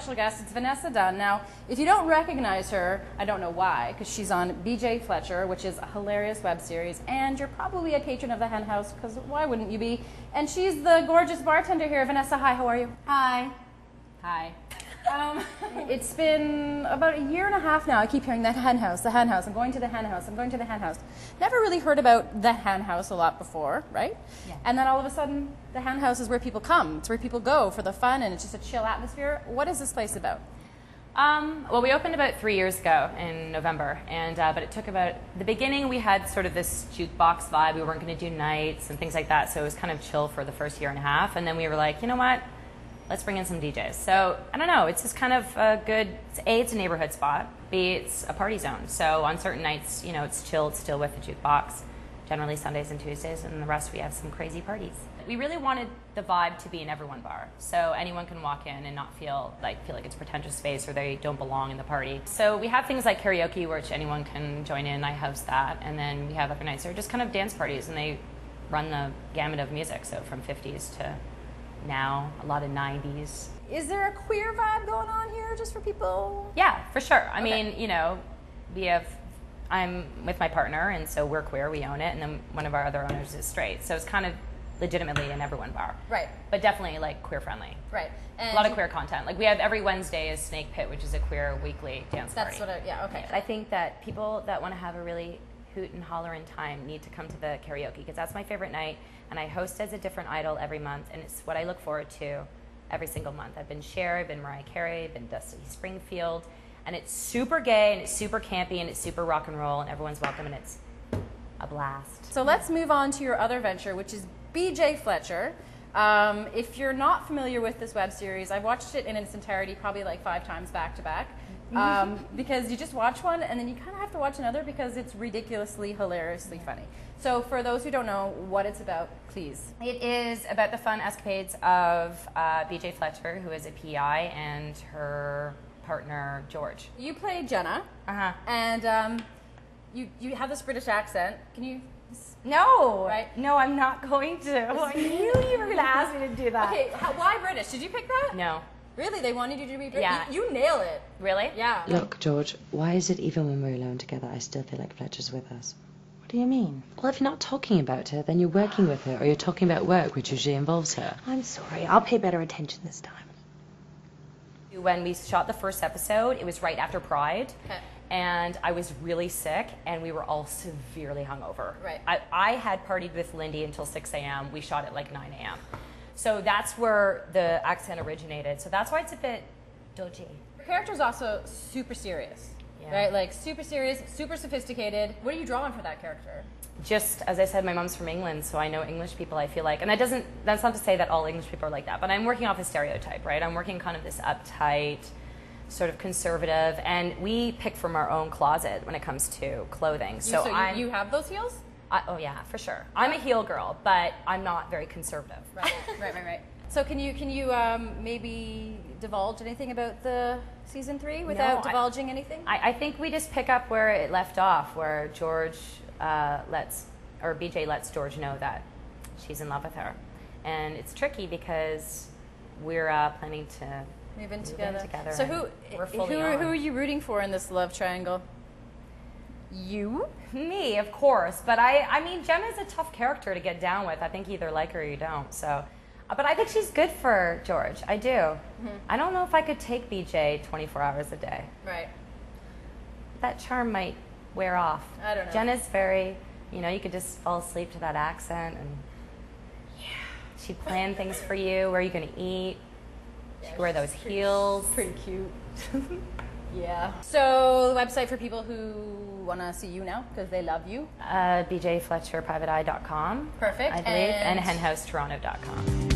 special guest. It's Vanessa Dunn. Now, if you don't recognize her, I don't know why, because she's on BJ Fletcher, which is a hilarious web series, and you're probably a patron of the Hen House, because why wouldn't you be? And she's the gorgeous bartender here. Vanessa, hi, how are you? Hi. Hi. It's been about a year and a half now. I keep hearing the Hen House, the Hen House. I'm going to the Hen House. I'm going to the Hen House. Never really heard about the Hen House a lot before, right? Yeah. And then all of a sudden, the Hen House is where people come. It's where people go for the fun, and it's just a chill atmosphere. What is this place about? Well, we opened about 3 years ago in November, and but it took about the beginning. We had sort of this jukebox vibe. We weren't going to do nights and things like that, so it was kind of chill for the first year and a half. And then we were like, you know what? Let's bring in some DJs. So, I don't know, it's just kind of a good, A, it's a neighborhood spot, B, it's a party zone. So on certain nights, you know, it's chill, it's still with the jukebox, generally Sundays and Tuesdays, and the rest we have some crazy parties. We really wanted the vibe to be an everyone bar, so anyone can walk in and not feel like it's pretentious space or they don't belong in the party. So we have things like karaoke, which anyone can join in, I host that, and then we have other nights that are just kind of dance parties, and they run the gamut of music, so from 50s to now, a lot of 90s. Is there a queer vibe going on here just for people? Yeah, for sure. I Okay. mean, you know, I'm with my partner, and so we're queer, we own it, and then one of our other owners is straight. So it's kind of legitimately an everyone bar. Right. But definitely like queer friendly. Right. And A lot of queer content. Like we have every Wednesday is Snake Pit, which is a queer weekly dance party. That's what yeah, okay. I think that people that want to have a really hoot and hollering time need to come to the karaoke, because that's my favorite night, and I host as a different idol every month, and it's what I look forward to every single month. I've been Cher, I've been Mariah Carey, I've been Dusty Springfield, and it's super gay, and it's super campy, and it's super rock and roll, and everyone's welcome, and it's a blast. So let's move on to your other venture, which is BJ Fletcher. If you're not familiar with this web series, I've watched it in its entirety probably like 5 times back to back. Because you just watch one and then you kind of have to watch another because it's ridiculously, hilariously funny. So for those who don't know what it's about, please. It is about the fun escapades of BJ Fletcher, who is a PI, and her partner, George. You play Jenna, and you have this British accent. Can you... No, Right? No, I'm not going to. I knew you were going to ask me to do that. Okay, why British? Did you pick that? No. Really? They wanted you to be British? Yeah. You nail it. Really? Yeah. Look, George, why is it even when we're alone together, I still feel like Fletcher's with us? What do you mean? Well, if you're not talking about her, then you're working with her, or you're talking about work, which usually involves her. I'm sorry. I'll pay better attention this time. When we shot the first episode, it was right after Pride. Okay. And I was really sick, and we were all severely hungover. Right. I had partied with Lindy until 6 a.m. We shot at like 9 a.m. So that's where the accent originated. So that's why it's a bit dodgy. Your character's also super serious, right? Like super serious, super sophisticated. What are you drawing for that character? Just, as I said, my mom's from England, so I know English people, I feel like. And that's not to say that all English people are like that, but I'm working off a stereotype, right? I'm working kind of this uptight, sort of conservative, and we pick from our own closet when it comes to clothing. So you have those heels? Oh yeah, for sure. I'm a heel girl, but I'm not very conservative. Right. So can you maybe divulge anything about the season 3 without divulging anything? I think we just pick up where it left off, where George BJ lets George know that she's in love with her, and it's tricky because we're planning to move in together. So who are you rooting for in this love triangle? You? Me, of course. But I mean, Jenna's a tough character to get down with. I think you either like her or you don't. So, but I think she's good for George. I do. Mm-hmm. I don't know if I could take BJ 24 hours a day. Right. That charm might wear off. I don't know. Jenna's very, you could just fall asleep to that accent, and she'd plan things for you. Where are you going to eat? She'd wear those heels. Pretty cute. Yeah. So the website for people who want to see you now because they love you? BJFletcherPrivateEye.com. Perfect. I believe, and HenHouseToronto.com.